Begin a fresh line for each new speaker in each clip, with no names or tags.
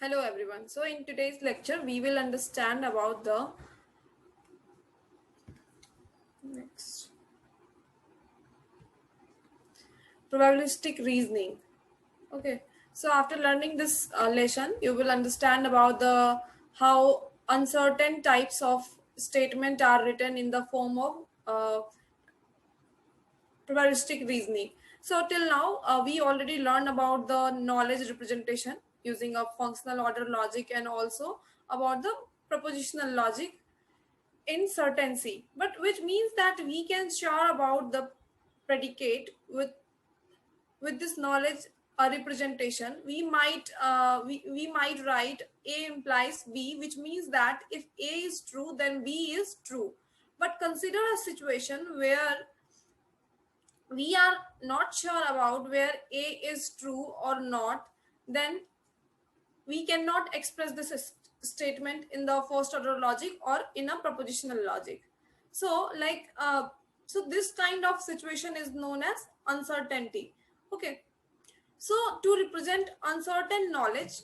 Hello everyone. So in today's lecture we will understand about the next probabilistic reasoning. Okay. So after learning this lesson you will understand about the how uncertain types of statement are written in the form of probabilistic reasoning. So till now we already learned about the knowledge representation using a functional order logic and also about the propositional logic in certainty, but which means that we can sure about the predicate with this knowledge representation. We might write a implies b, which means that if a is true then b is true. But consider a situation where we are not sure about where a is true or not, then we cannot express this statement in the first order logic or in a propositional logic. So so this kind of situation is known as uncertainty. Okay. So to represent uncertain knowledge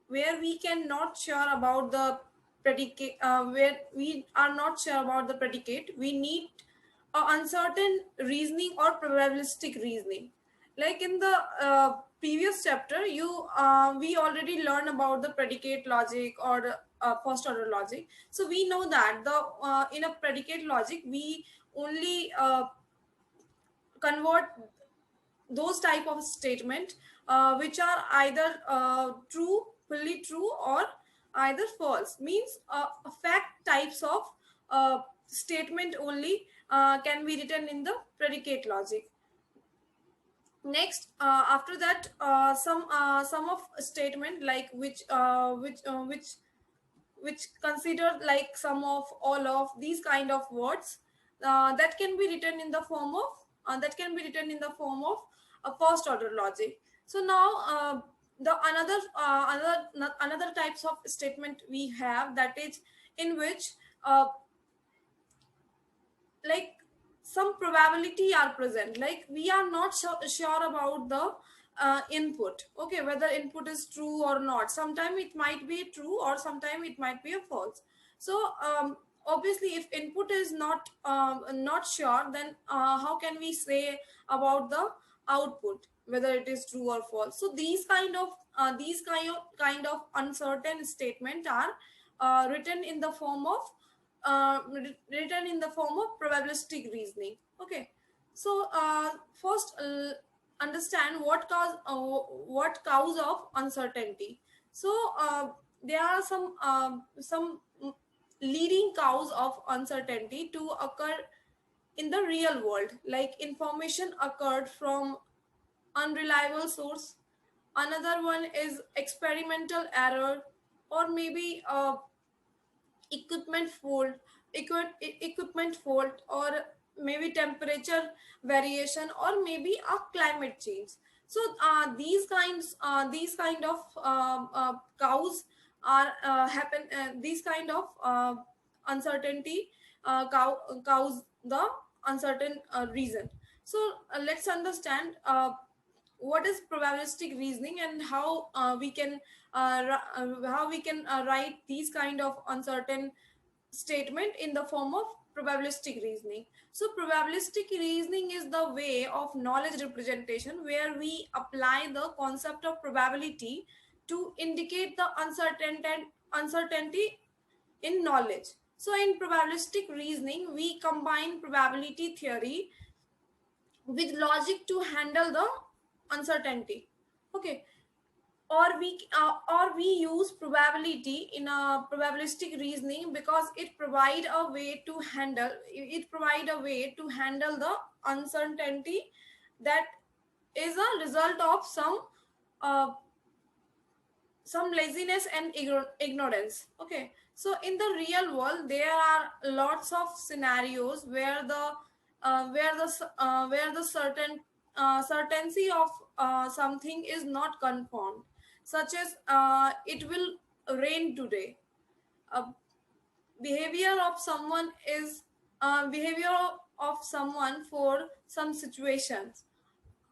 where we cannot sure about the predicate, where we are not sure about the predicate, we need a uncertain reasoning or probabilistic reasoning. Like in the previous chapter we already learned about the predicate logic or first order logic. So we know that the in a predicate logic we only convert those type of statement which are either true, fully true, or either false. Means fact types of statement only can be written in the predicate logic. Next, after that, some of statement like which consider like some of all of these kind of words that can be written in the form of a first order logic. So now the another types of statement we have, that is in which like some probability are present, like we are not sure about the input. Okay, whether input is true or not, sometime it might be true or sometime it might be a false. So obviously if input is not sure, then how can we say about the output whether it is true or false? So these kind of uncertain statement are written in the form of probabilistic reasoning. Okay. So first, understand what cause of uncertainty. So there are some leading cause of uncertainty to occur in the real world, like information occurred from unreliable source. Another one is experimental error, or maybe equipment fault equipment fault, or maybe temperature variation, or maybe a climate change. So these kind of cows are happen these kind of uncertainty cows the uncertain reason. So let's understand what is probabilistic reasoning and how we can write these kind of uncertain statement in the form of probabilistic reasoning. So probabilistic reasoning is the way of knowledge representation where we apply the concept of probability to indicate the uncertainty in knowledge. So in probabilistic reasoning we combine probability theory with logic to handle the uncertainty. Okay. Or we use probability in a probabilistic reasoning because it provide a way to handle the uncertainty that is a result of uh, some laziness and ignorance. Okay. So in the real world there are lots of scenarios where the certainty of something is not confirmed, such as it will rain today. uh, behavior of someone is behavior of someone for some situations,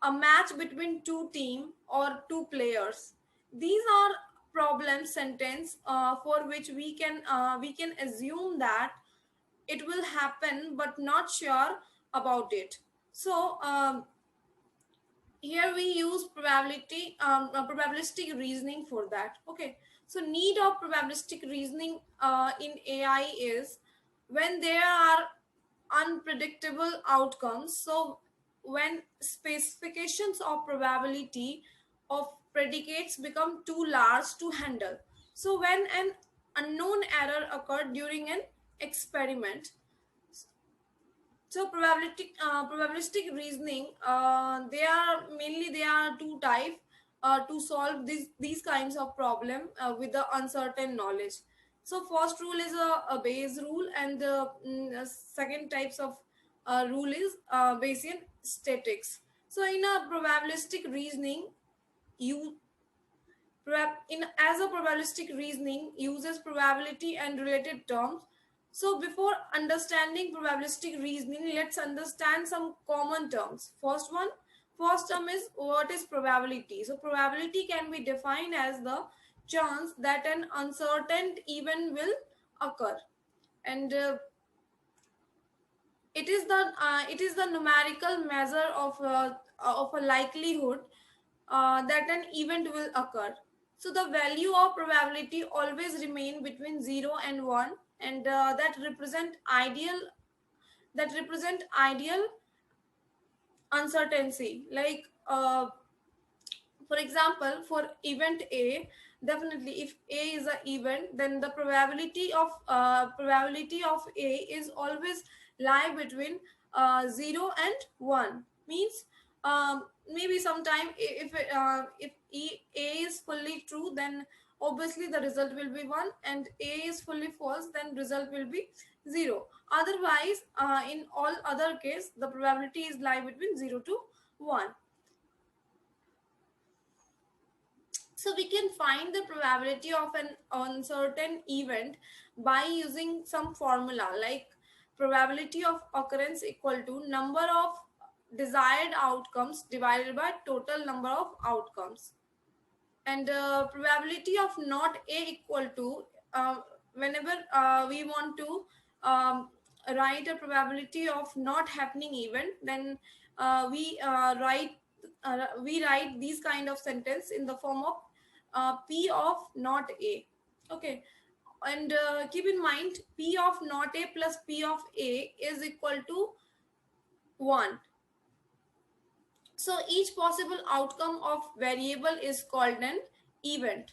a match between two team or two players. These are problem sentence for which we can assume that it will happen but not sure about it. So here we use probabilistic reasoning for that. Okay, so need of probabilistic reasoning in AI is when there are unpredictable outcomes. So when specifications of probability of predicates become too large to handle. So when an unknown error occurred during an experiment. So probabilistic reasoning, there are two types to solve these kinds of problem with the uncertain knowledge. So first rule is a Bayes rule, and the second types of rule is Bayesian statistics. So in a probabilistic reasoning, you as a probabilistic reasoning uses probability and related terms. So before understanding probabilistic reasoning, let's understand some common terms. First term is what is probability. So probability can be defined as the chance that an uncertain event will occur, and it is the numerical measure of a likelihood that an event will occur. So the value of probability always remain between 0 and 1, and that represent ideal uncertainty. Like for example, for event A, definitely if A is an event, then the probability of A is always lie between 0 and 1. Means maybe sometime if A is fully true, then obviously the result will be 1, and A is fully false, then result will be 0. Otherwise, in all other case, the probability is lie between 0 to 1. So we can find the probability of an uncertain event by using some formula, like probability of occurrence equal to number of desired outcomes divided by total number of outcomes. And probability of not A equal to, whenever we want to write a probability of not happening event, then we write these kind of sentence in the form of P of not A. Okay, and keep in mind P of not A plus P of A is equal to 1. So each possible outcome of variable is called an event.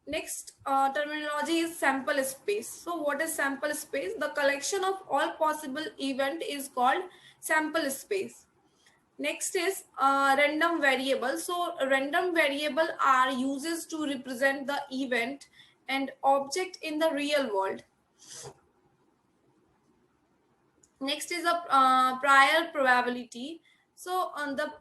Next terminology is sample space. So what is sample space? The collection of all possible event is called sample space. Next is random variable. So random variable are uses to represent the event and object in the real world. Next is a prior probability. So on the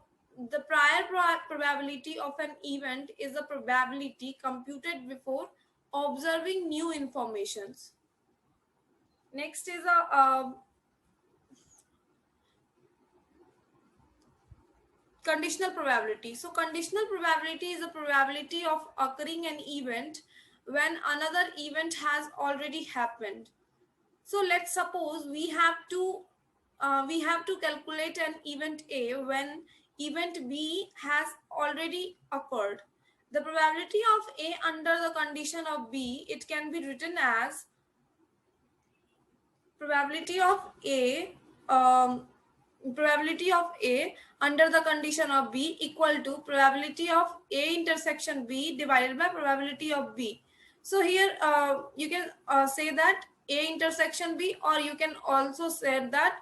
prior probability of an event is a probability computed before observing new informations. Next is a conditional probability. So conditional probability is a probability of occurring an event when another event has already happened. So let's suppose we have to calculate an event A when event B has already occurred. The probability of A under the condition of B, it can be written as probability of A um, probability of A under the condition of B equal to probability of A intersection B divided by probability of B. So here you can say that A intersection B, or you can also say that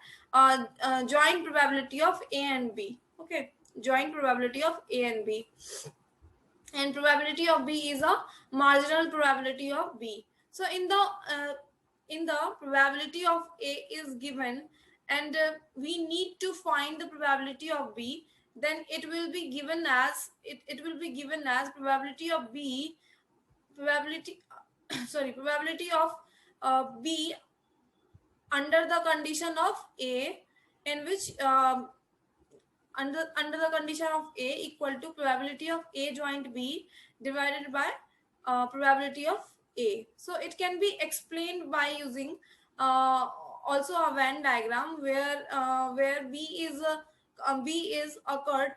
joint probability of A and B. Okay, joint probability of A and B. And probability of B is a marginal probability of B. So in the probability of A is given, and we need to find the probability of B, then it will be given as it will be given as probability of B probability sorry, probability of B under the condition of A, in which under the condition of A equal to probability of A joint B divided by probability of A. So it can be explained by using uh, also a Venn diagram where B is occurred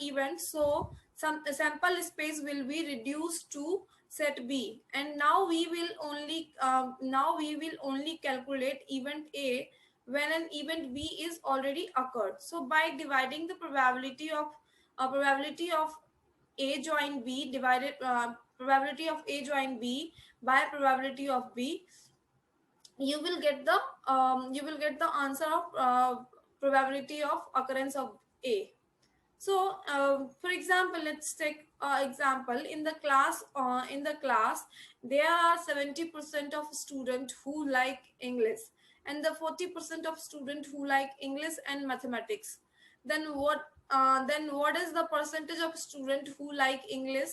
event. So some sample space will be reduced to set B, and now we will only calculate event A when an event B is already occurred. So by dividing the probability of A join B divided probability of A join B by probability of B, you will get the answer of probability of occurrence of A. So for example, let's take example in the class. There are 70% of students who like English, and the 40% of students who like English and mathematics. Then what is the percentage of students who like English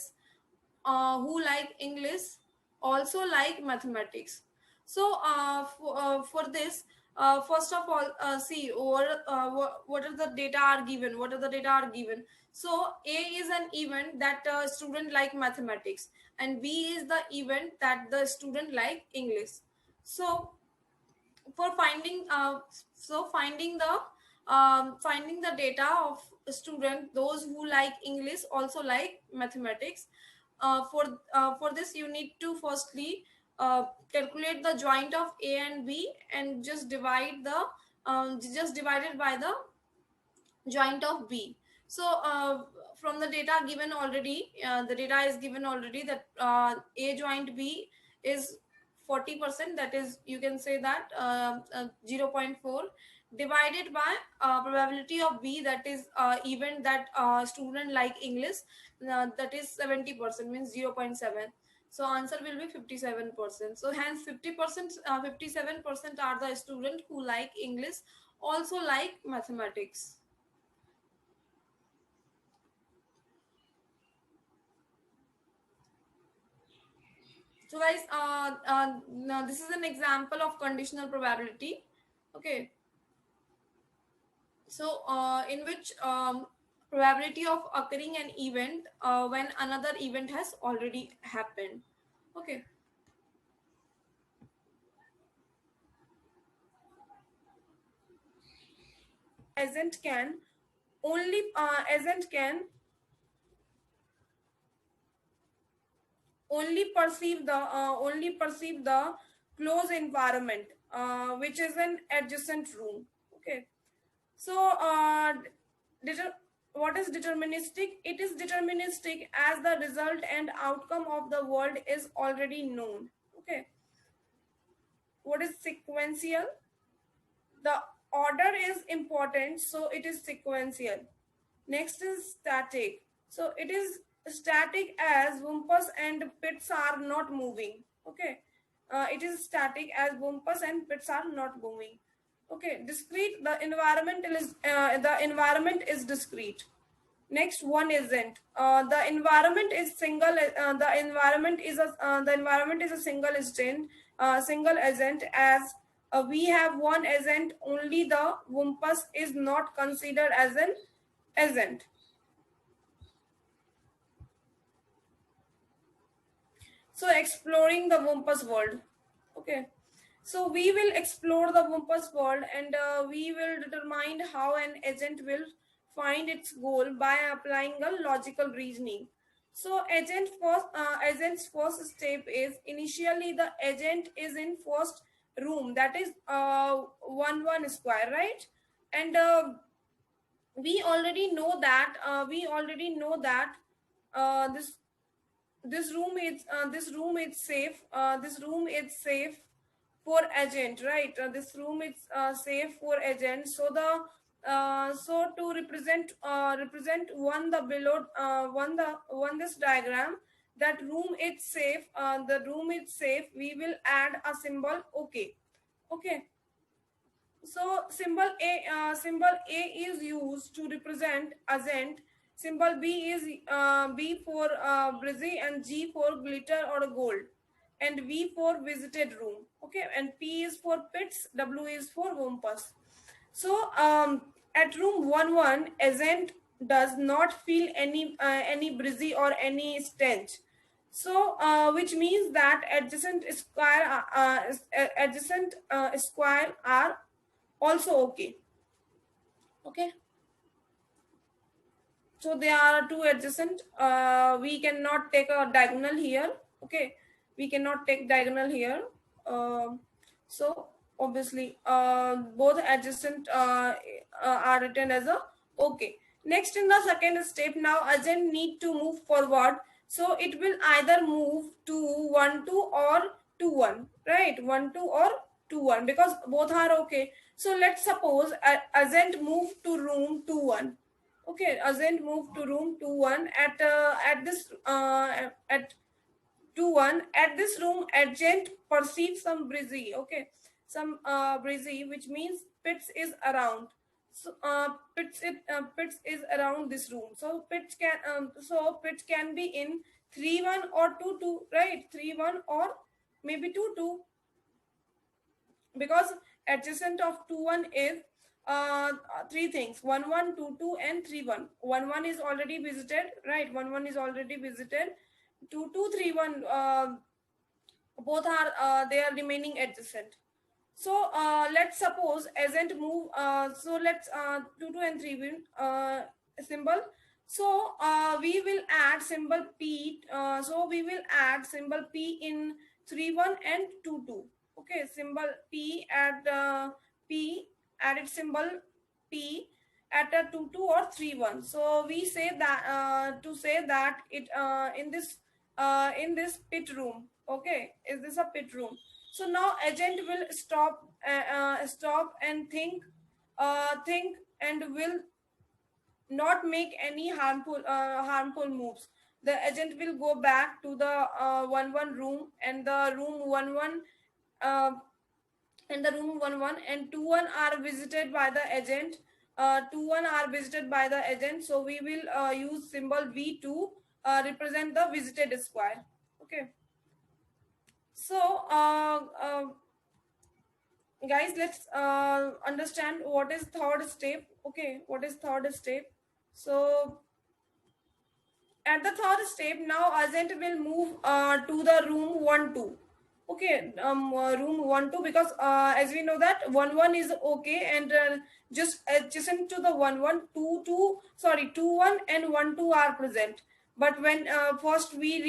also like mathematics? So for this, first of all, see what are the data are given. So A is an event that student like mathematics, and B is the event that the student like English. So for finding the data of student, those who like English also like mathematics. For this, you need to firstly calculate the joint of A and B, and just divide it by the joint of B. So from the data given already, the data is given already that A joint B is 40%, that is, you can say that 0.4 divided by probability of B, that is event that student like English, that is 70%, means 0.7. So answer will be 57%. So hence 50%, 57% are the student who like English also like mathematics. So guys, now this is an example of conditional probability. Okay. So in which probability of occurring an event when another event has already happened. Okay. Agent can only perceive the closed environment, which is an adjacent room. Okay. So what is deterministic? It is deterministic as the result and outcome of the world is already known. Okay. What is sequential? The order is important, so it is sequential. Next is static. So it is static as Wumpus and pits are not moving. Okay. It is static as Wumpus and pits are not moving. Okay. Discrete. The environment is discrete. Next one isn't. The environment is single. The environment is a single agent. As we have one agent, only the Wumpus is not considered as an agent. So exploring the Wumpus world. Okay. So we will explore the Wumpus world, and we will determine how an agent will find its goal by applying a logical reasoning. So agent's first step is initially the agent is in first room, that is 1 square, right? And we already know that this this room is safe for agent, right? This room is safe for agent. So the so to represent one the below one this diagram, that room is safe, the room is safe, we will add a symbol. Okay. Okay. So symbol A is used to represent agent. Symbol B is B for busy, and G for glitter or gold, and V for visited room. Okay, and P is for pits, W is for Wumpus. So at room 11, agent does not feel any breezy or any stench. So which means that adjacent square are also okay. Okay, so there are two adjacent, we cannot take a diagonal here. Okay, we cannot take diagonal here. So obviously both adjacent are written as a okay. Next, in the second step, now agent need to move forward, so it will either move to 1 2 or 2 1, right? 1 2 or 2 1, because both are okay. So let's suppose agent move to room 2 1. Okay, Azent moved to room 2-1 at this at 2-1. At this room, Agent perceives some breezy. Okay, some breezy, which means Pitts is around. So Pitts is around this room. So Pitts can be in 3-1 or 2-2, right? 3-1 or maybe 2-2, because adjacent of 2-1 is three things: 1-1, 2-2, and 3-1. 1-1 is already visited, right? 1-1 is already visited. 2-2, 3-1, both are they are remaining adjacent. So let's suppose agent move, so let's 2-2 and 3 win symbol. So we will add symbol P, so we will add symbol P in 3-1 and 2-2. Okay, symbol P at P, added symbol P at a 2-2 or 3-1. So we say that to say that it in this pit room. Okay, is this a pit room? So now agent will stop and think, and will not make any harmful moves. The agent will go back to the 1-1 room, and the room 1-1 uh, and the room 1-1 and 2-1 are visited by the agent. 2-1 are visited by the agent, so we will use symbol V to represent the visited square. Okay, so guys, let's understand what is third step. Okay, what is third step? So at the third step, now agent will move to the room 1-2. Okay, room 1-2, because as we know that 1-1 is okay, and just adjacent to the 1-1, 2-2, sorry, 2-1 and 1-2 are present. But when first we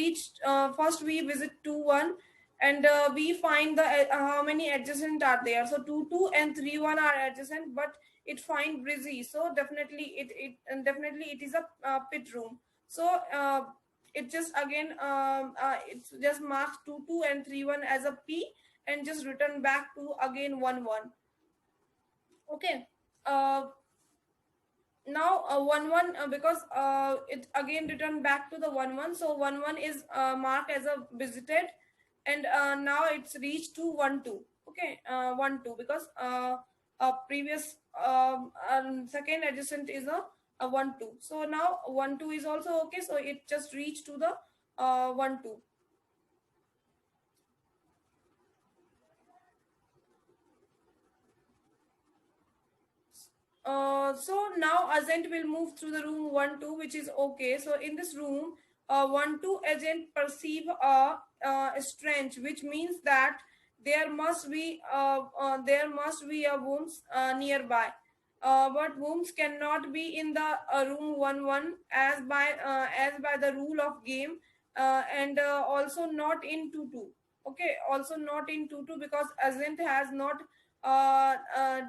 visit 2-1, and we find the how many adjacent are there. So 2-2 and 3-1 are adjacent, but it find breezy. So definitely it is a pit room. So it just again it's just marks 2-2 and 3-1 as a P, and just return back to again 1-1. Okay, uh, now 1-1, because it again returned back to the 1-1, so 1-1 is marked as a visited, and now it's reached to 1-2. Okay, 1-2, because previous second adjacent is a 1-2, so now 1-2 is also okay, so it just reached to the 1-2. So now agent will move through the room 1-2, which is okay. So in this room, 1-2 agent perceive a strange, which means that there must be a wombs nearby. But wombs cannot be in the room 1-1 as by the rule of game, and also not in 2-2. Okay, also not in 2-2, because agent has not uh, uh,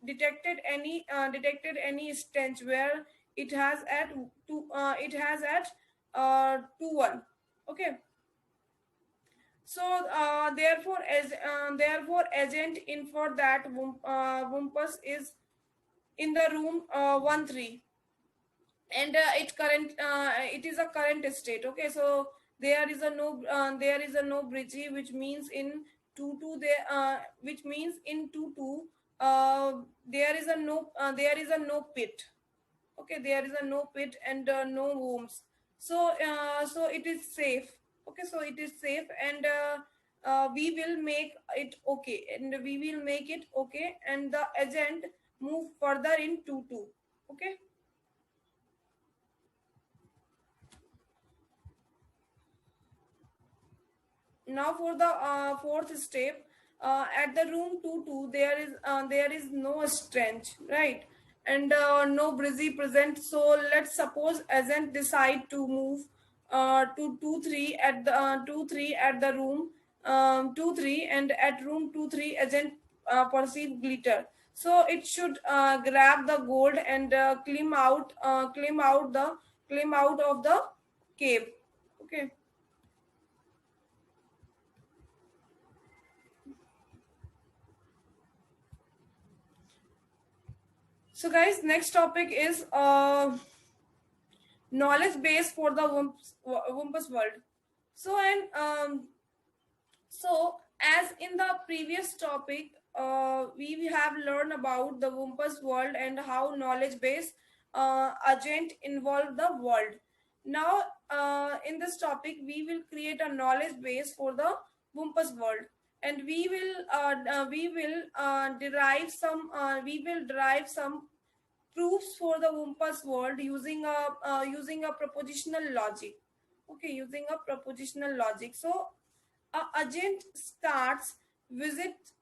detected any stench where it has at 2-1. Okay, so therefore agent infer that Wumpus is in the room 1-3, and it is a current state. Okay, so there is a no bridge, which means in 2-2 there, which means in 2-2 there is a no pit. Okay, there is a no pit, and no wounds. So so it is safe. Okay, so it is safe, and we will make it okay, and the agent move further in 2 2. Okay. Now for the fourth step, at the room 2 2 there is no strength, right? And no breezy present. So let's suppose agent decide to move to 2 3 at the 2 3 at the room 2 3, and at room 2 3 agent perceive glitter. So it should grab the gold and climb out of the cave. Okay. So, guys, next topic is knowledge base for the Wumpus world. So, as in the previous topic, we have learned about the Wumpus world and how knowledge base agent involve the world. Now, in this topic, we will create a knowledge base for the Wumpus world, and we will derive some proofs for the Wumpus world using a propositional logic. Okay, using a propositional logic. So, a agent starts visit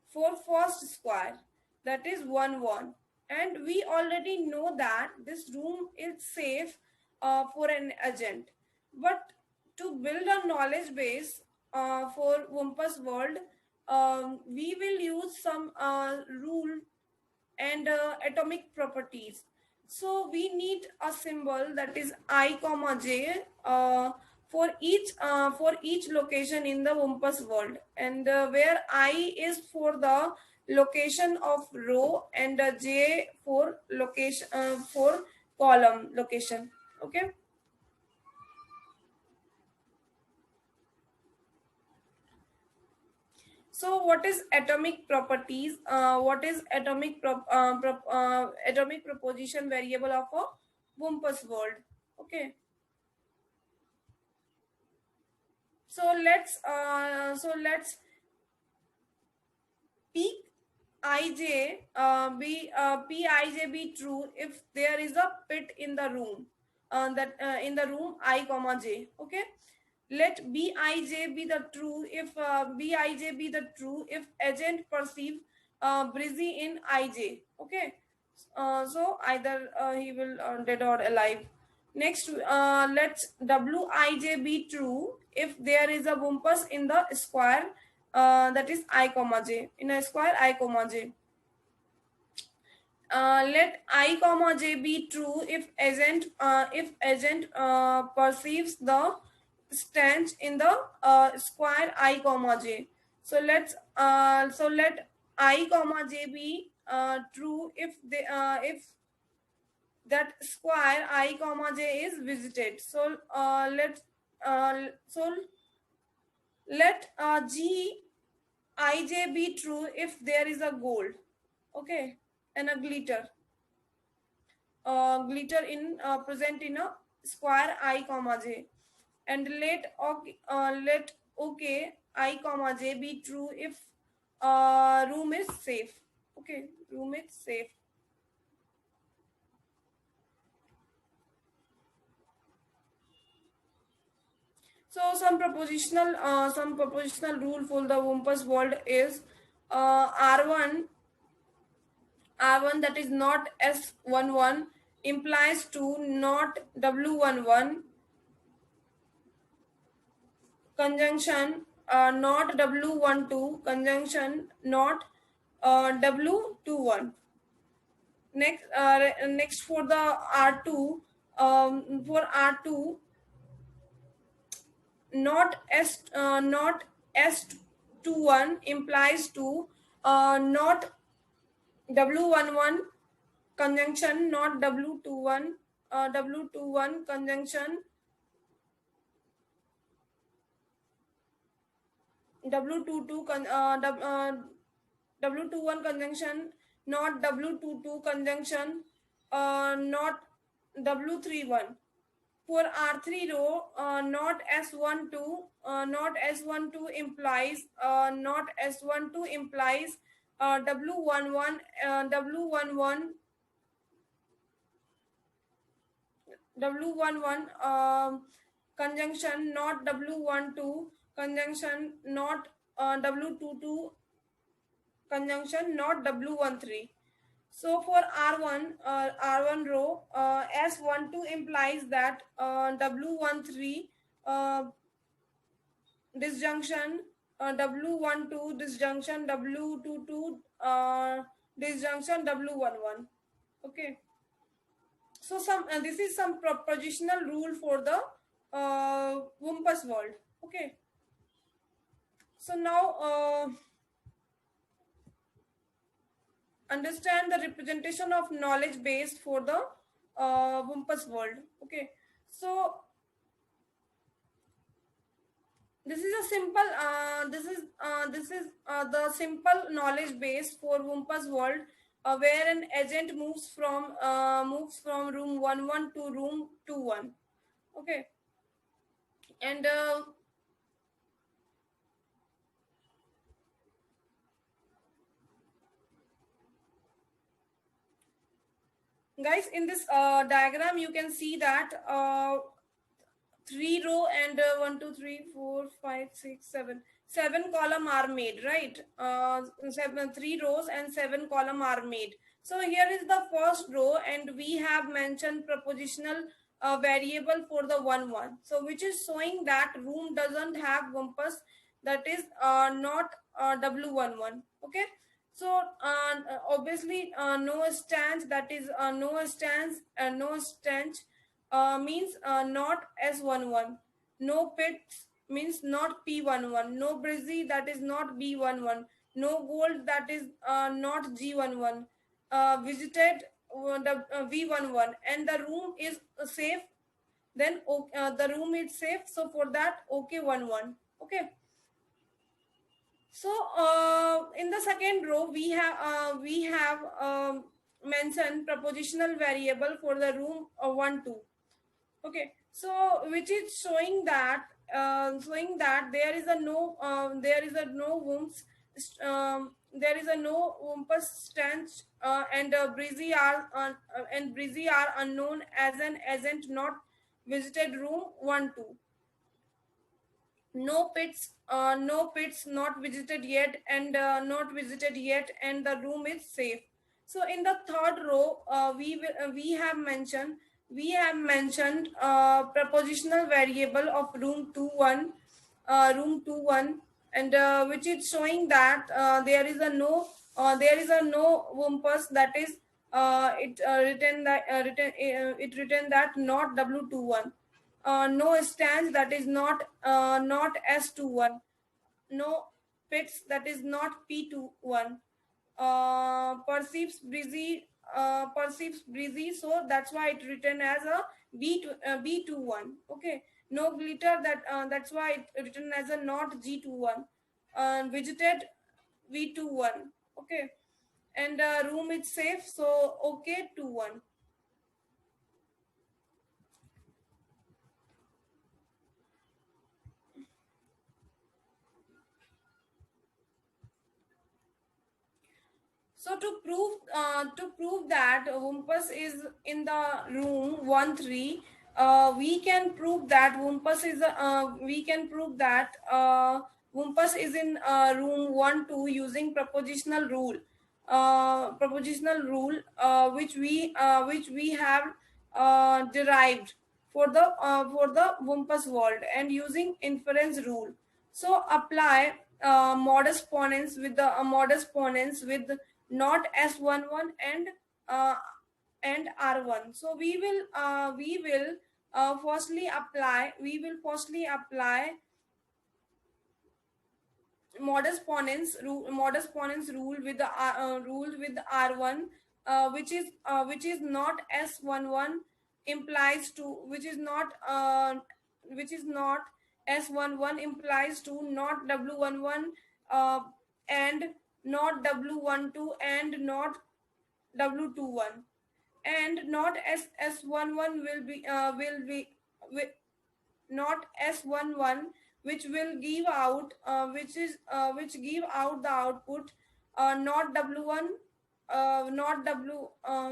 for first square, that is 1 1, and we already know that this room is safe for an agent. But to build a knowledge base for Wumpus world, we will use some rule and atomic properties. So we need a symbol, that is I comma j, for each location in the Wumpus world, and where I is for the location of row and j for location for column location. Okay. So, what is atomic properties? What is atomic proposition variable of a Wumpus world? Okay. So let's peak ij pij be true if there is a pit in the room, that in the room I comma j. Okay. Let bij be the true if bij be the true if agent perceive breezy in ij. Okay. So either he will dead or alive. Next, let's wij be true if there is a Wumpus in the square, that is I comma j, in a square I comma j. Let I comma j be true if agent perceives the stench in the square I comma j. So let I comma j be true if that square I comma j is visited. So let g ij be true if there is a gold. Okay. And a glitter in present in a square I comma j. And let okay I comma j be true if room is safe. Okay. Room is safe. So some propositional rule for the Wumpus world is R1 R1, that is not S11, implies to not W11, conjunction not W12, conjunction not W21. Next for the R2, for R2, not S21 implies to not W11, conjunction not W21, conjunction W22, W21, conjunction not W22, conjunction not W31. For R3 row, not S12 implies W11 W11 W11 conjunction not W12 conjunction not W22 conjunction not W13. So for R1 row, S12 implies that W13 uh, disjunction W12 disjunction W22 disjunction W11. Okay. So some this is some propositional rule for the Wumpus world. Okay. So now understand the representation of knowledge base for the Wumpus world. Okay. So this is a simple the simple knowledge base for Wumpus world, where an agent moves from room 11 to room 21. Okay. And guys, in this diagram you can see that three row and one, two, three, four, five, six, seven column are made, right? Three rows and seven column are made. So here is the first row, and we have mentioned propositional variable for the 1 1. So which is showing that room doesn't have Wumpus, that is not W11. Okay. So obviously no stance, that is no stance, no stench means not S11. No pits means not P11. No breezy, that is not B11. No gold, that is not G11. Visited the V11, and the room is safe. Then the room is safe. So for that, OK11. Okay. So in the second row, we have mentioned propositional variable for the room 1 2. Okay, so which is showing that there is a no womps, there is a no wumpus stench, and breezy are unknown as an agent not visited room 1 2. No pits not visited yet, and not visited yet, and the room is safe. So in the third row, we have mentioned propositional variable of room 2 1, and which is showing that there is a no wumpus, that is it written that not W21. No stands, that is not S21. No pits, that is not P21. Perceives breezy, so that's why it written as a B21. Okay. No glitter, that's why it written as a not G21. Visited V21. Okay. And room is safe, so okay 21. So to prove that Wumpus is in the room 1 3, we can prove that Wumpus is in room 1 2 using propositional rule. Which we have derived for the Wumpus world, and using inference rule. So apply modus ponens with the modus ponens with not S11 uh, and R1. So we will firstly apply modus ponens rule with R1, which is not S11 implies to, which is not S11 implies to not W11, uh, and not W12, and not W21, and not S11 will not S11, which will give out which give out the output not W1, not W,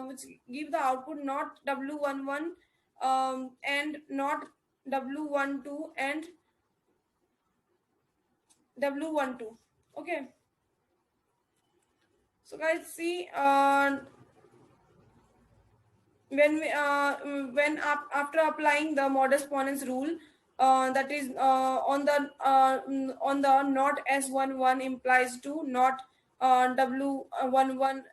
which give the output not W11, and not W12 and W12. Okay. So guys, see, after applying the modus ponens rule, that is on the not S11 implies to not W11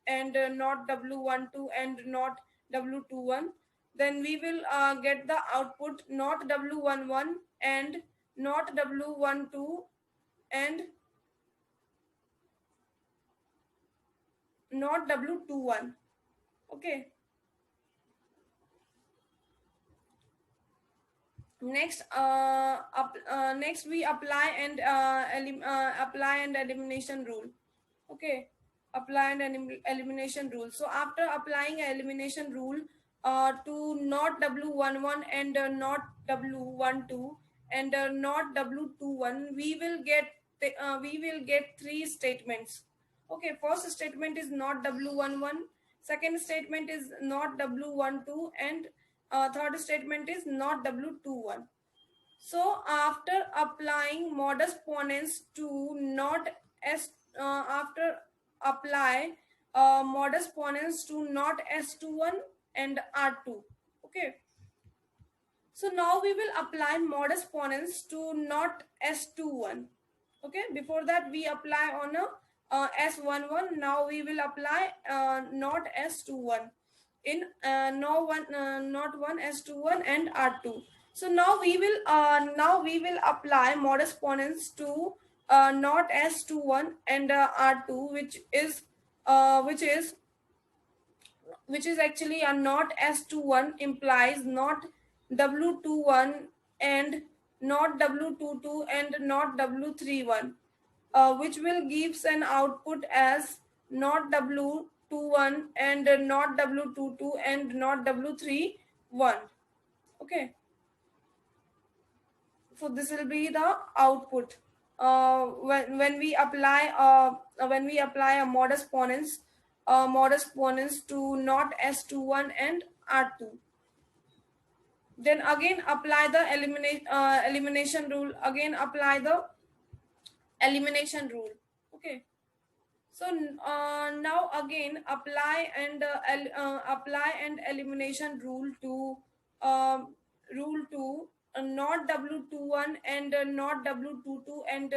and not W12 and not W21, then we will get the output not W11 and not W12 and not W21. Okay. Next we apply and apply and elimination rule. Okay, apply and elimination rule. So after applying a elimination rule to not W11 and not W12 and not W21, we will get three statements. Okay, first statement is not W11, second statement is not W12, and third statement is not W21. So after applying modus ponens to not S, after apply modus ponens to not S21 and R2. Okay. So now we will apply modus ponens to not S21. Okay. Before that we apply on a S11. Now we will apply not S21 in no one not one S21 and R2. So now we will apply modus ponens to not S21 and R2, which is actually a not S21 implies not W21 and not W22 and not W31, which will gives an output as not W21 and not W22 and not W31. Okay, so this will be the output when we apply a modus ponens to not S21 and R2. Then again apply the elimination rule. Again apply the elimination rule. Okay. So now again apply and elimination rule to not W21 and not W22 and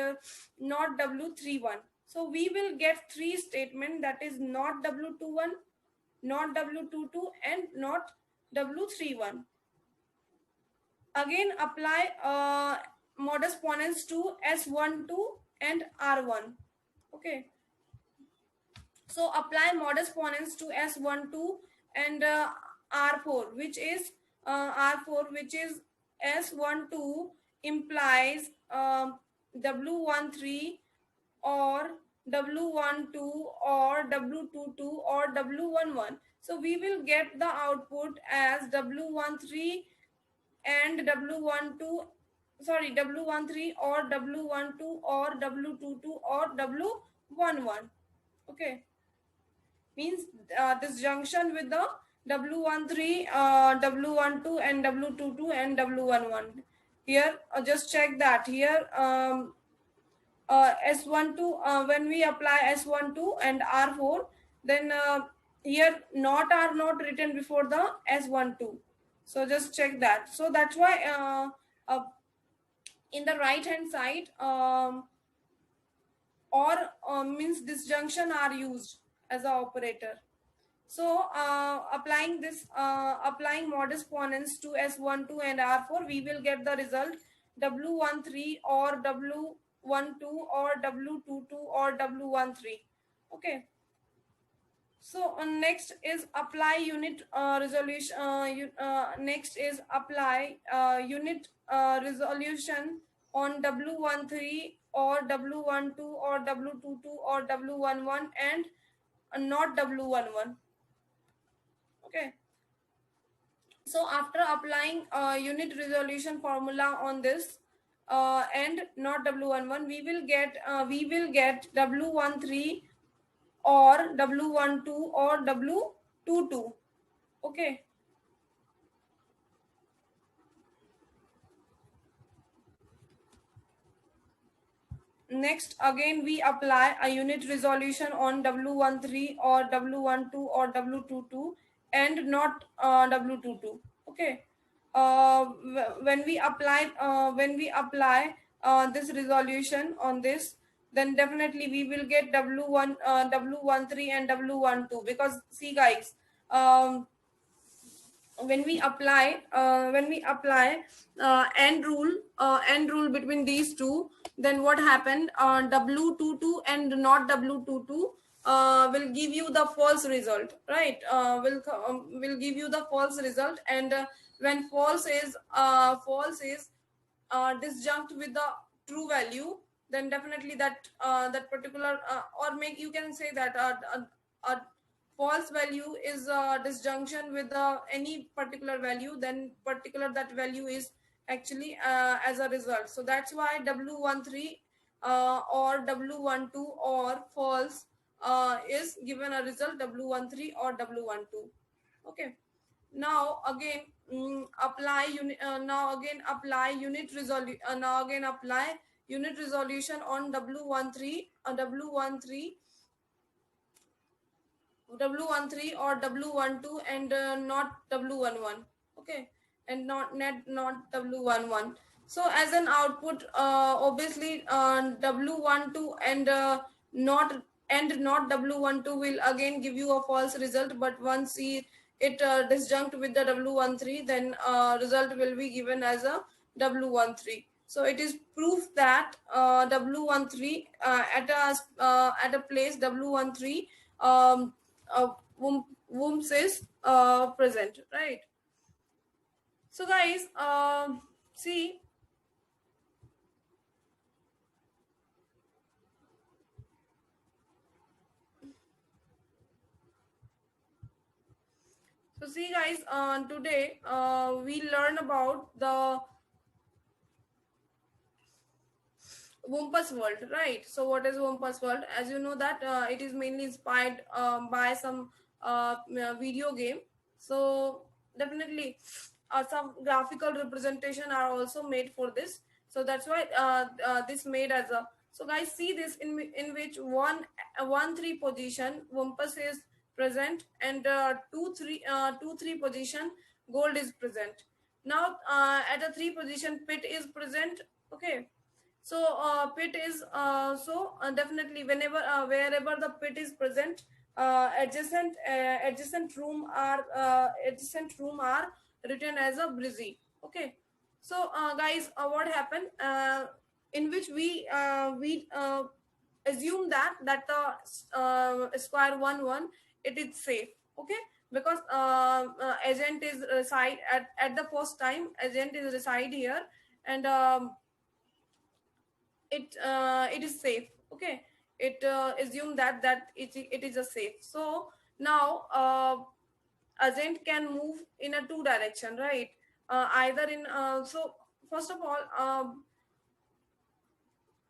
not W31. So we will get three statement, that is not W21, not W22 and not W31. Again apply modus ponens to S12 and R1. Okay. So apply modus ponens to S12 and R4, which is S12 implies W13 or W12 or W22 or W11. So we will get the output as W13 and W13 or W12 or W22 or W11. Okay, means this junction with the W13, W12 and W22 and W11. Here just check that here S12 when we apply S12 and R4, then here not are not written before the S12. So just check that. So that's why in the right hand side or means disjunction are used as a operator. So applying modus ponens to S12 and R4, we will get the result W13 or W12 or W22 or W13. Okay. So next is apply unit resolution. Next is apply unit resolution on W13 or W12 or W22 or W11 and not W11. Okay. So after applying unit resolution formula on this and not W11, we will get W13 or W12 or W22. Okay. Next, again, we apply a unit resolution on W13 or W12 or W22 and not W22. Okay. When we apply this resolution on this, then definitely we will get W13 and W12, because see guys, when we apply end rule between these two, then what happened, W22 and not W22 will give you the false result, right? Will give you the false result. And when false is disjunct with the true value, then definitely that particular or make you can say that a false value is a disjunction with any particular value, then particular that value is actually as a result. So that's why W13 or W12 or false is given a result W13 or W12. Okay. Now again, now again apply unit resolution on W13 W13 or W12 and not W11. Okay. And not W11. So as an output, obviously W12 and not W12 will again give you a false result. But once it disjunct with the W13, then result will be given as a W13. So it is proof that W13 at a place W13 womb is present, right? So guys, see, guys, today we learn about the Wumpus world, right? So what is Wumpus world? As you know that it is mainly inspired by some video game. So definitely some graphical representation are also made for this. So that's why this made as a, so guys, see this in which 1 1 3 position Wumpus is present, and 2 3 position gold is present. Now at a 3 position pit is present. Okay. So pit is definitely whenever wherever the pit is present, adjacent room are written as a breezy. Okay. So guys, what happened, in which we assume that the square 1 1 it is safe. Okay. Because agent is reside at the first time agent is reside here, and it is safe. Okay. It assume that it is a safe. So now agent can move in a two direction, right? Either in so first of all,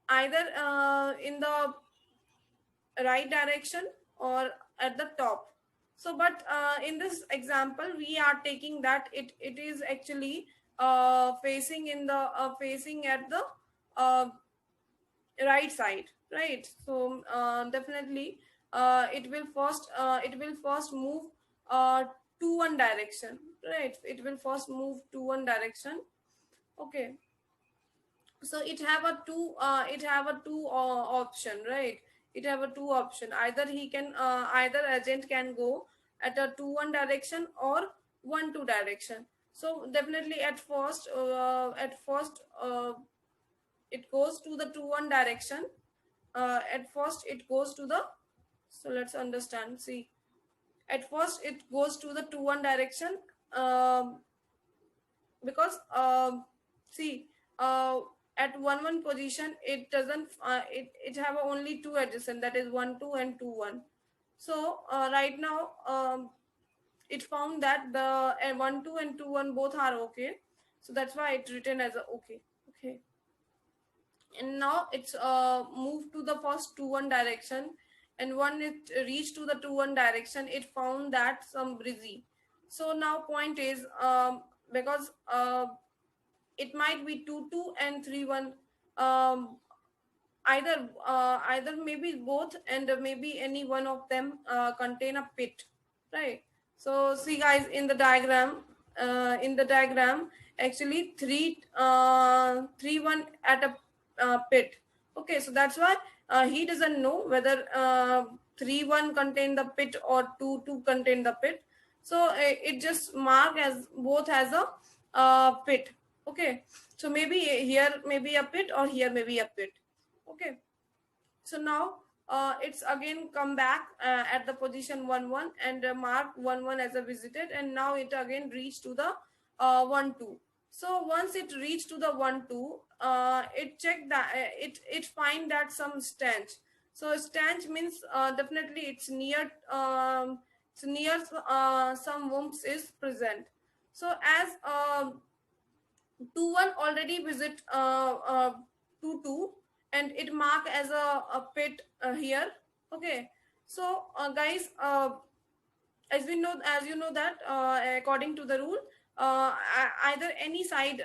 either in the right direction or at the top. So but in this example we are taking that it is actually facing in the facing at the uh, right side, right? So definitely it will first move to one direction, right? It will first move to one direction. Okay. So it have a two option, right? It have a two option. Either he can either agent can go at a 2 1 direction or 1 2 direction. So definitely at first it goes to the 2 1 direction. At first it goes to the, so let's understand. See, at first it goes to the 2 1 direction, because see, at 1 1 position it doesn't it have only two adjacent, that is 1 2 and 2 1. So right now it found that the 1 2 and 2 1 both are okay. So that's why it's written as a okay. Okay. And now it's moved to the first 2 1 direction. and when it reached to the 2 1 direction, it found that some breezy. So now point is, because it might be 2 2 and 3 1, um, either maybe both, and maybe any one of them contain a pit, right? So see guys, in the diagram, actually 3 1 at a pit. Okay, so that's why he doesn't know whether 3 1 contain the pit or 2 2 contain the pit. So it just mark as both has a pit. Okay, so maybe here maybe a pit, or here maybe a pit. Okay, so now it's again come back at the position 1 1, and mark 1 1 as a visited, and now it again reached to the 1 2. So once it reached to the 1 2, it checked that it find that some stench. So stench means definitely it's near some worms is present. So as 2 1 already visit 2 2, and it mark as a pit here. Okay, so guys, as you know that according to the rule, either any side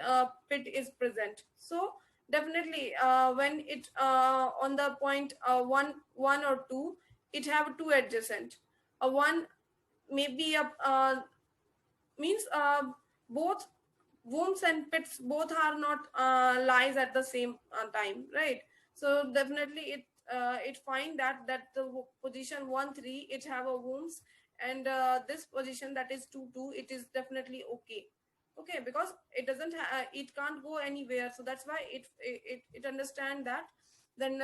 pit is present. So definitely when it on the point 1 1 or 2, it have two adjacent. One maybe a means both wombs and pits both are not lies at the same time, right? So definitely it find that the position 1 3 it have a wombs, and this position that is 2 2, it is definitely okay. Okay, because it can't go anywhere, so that's why it understand that, then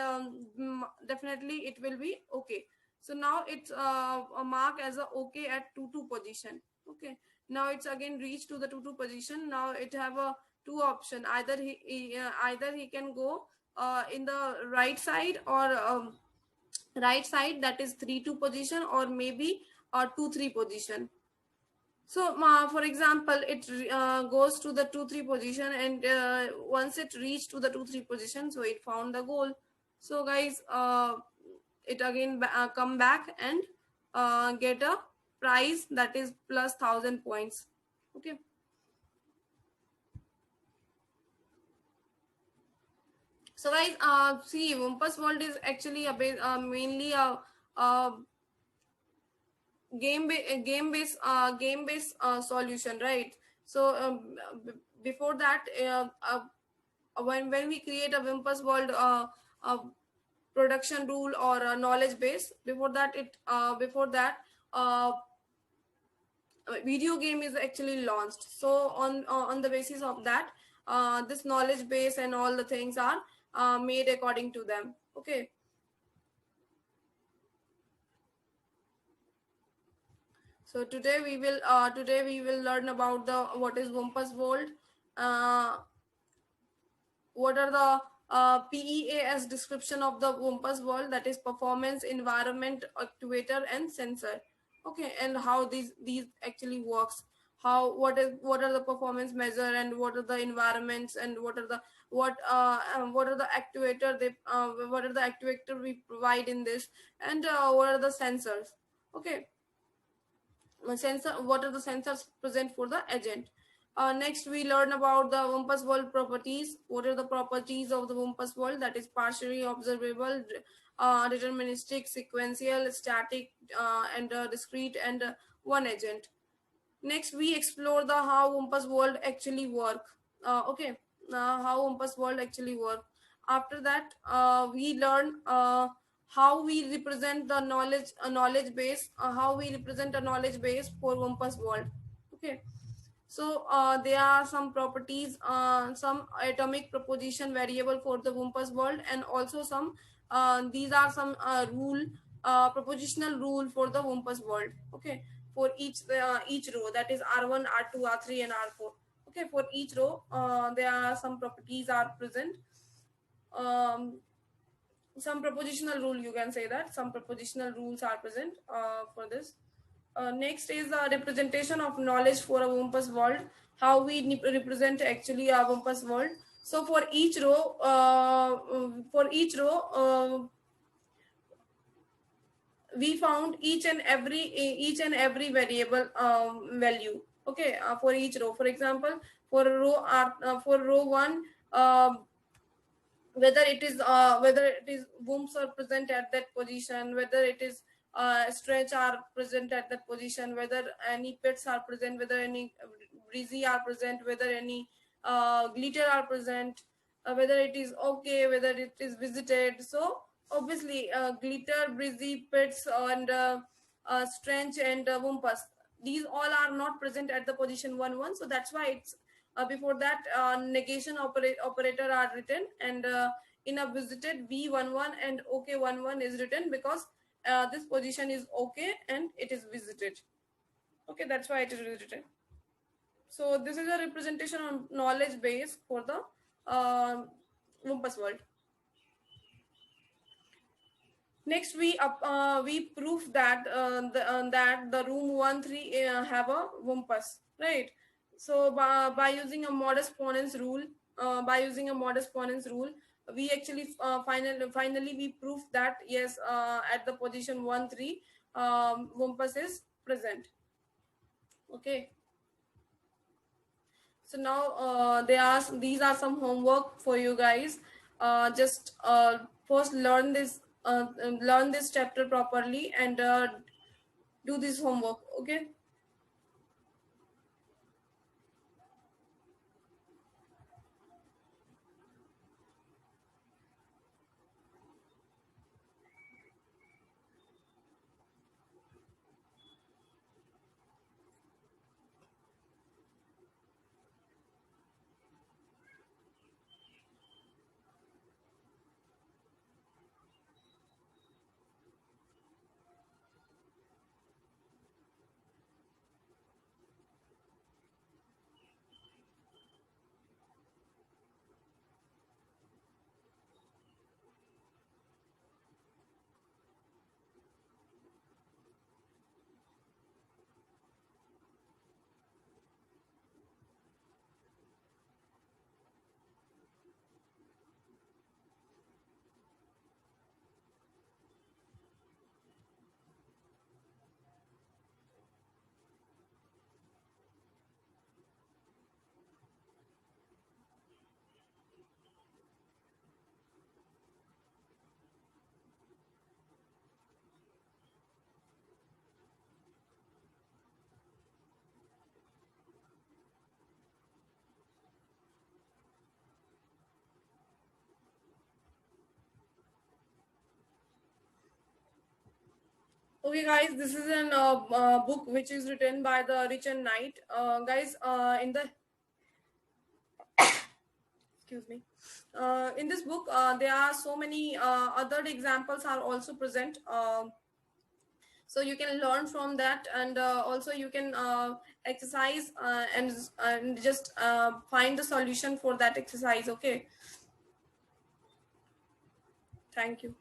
definitely it will be okay. So now it's a mark as a okay at 2 2 position. Okay, now it's again reached to the 2 2 position. Now it have a two option, either he can go in the right side, or right side, that is 3 2 position, or maybe 2 3 position. So for example, it goes to the 2 3 position, and once it reached to the 2 3 position, so it found the goal. So guys, it again come back and get a prize, that is plus 1,000 points. Okay, so guys, see, Wumpus World is actually mainly a game based solution, right? So before that, when we create a Wumpus World production rule or a knowledge base, before that uh, video game is actually launched. So on the basis of that, this knowledge base and all the things are made according to them. Okay, so today we will learn about the what is Wumpus World, uh, what are the PEAS description of the Wumpus World, that is performance, environment, actuator, and sensor. Okay, and how these actually works. What are the performance measure, and what are the environments, and what are the actuator they what are the actuator we provide in this, and what are the sensors. Okay, sensor, what are the sensors present for the agent. Next we learn about the Wumpus World properties. What are the properties of the Wumpus World, that is partially observable, deterministic, sequential, static, and discrete, and one agent. Next we explore the how Wumpus World actually work. Okay, how Wumpus World actually work. After that, we learn how we represent the knowledge base, how we represent a knowledge base for Wumpus World. Okay, so there are some properties, some atomic proposition variable for the Wumpus World, and also some these are some propositional rule for the Wumpus World. Okay, for each row, that is R1, R2, R3, and R4. Okay, for each row, there are some properties are present. Um, some propositional rule, you can say that some propositional rules are present for this. Next is the representation of knowledge for a Wumpus World. How we represent actually a Wumpus World. So for each row, we found each and every variable value. Okay, for each row. For example, for row 1, um, whether it is wombs are present at that position, whether it is stretch are present at that position, whether any pets are present, whether any breezy are present, whether any glitter are present, whether it is okay, whether it is visited. So obviously glitter, breezy, pets, and stretch and wumpus, these all are not present at the position 1 1. So that's why it's before that negation operator are written, and in a visited v11 and ok11 is written, because this position is okay and it is visited. Okay, that's why it is written. So this is a representation on knowledge base for the wumpus world. Next, we prove that that the room 1 3 have a wumpus, right? So by using a modest ponens rule, we actually finally we prove that yes, at the position 1 3, wumpus is present. Okay. So now these are some homework for you guys. Just first learn this chapter properly, and do this homework. Okay. Okay, guys, this is an book which is written by the Richard Knight. Guys, in the excuse me, in this book, there are so many other examples are also present. So you can learn from that, and also you can exercise and just find the solution for that exercise. Okay, thank you.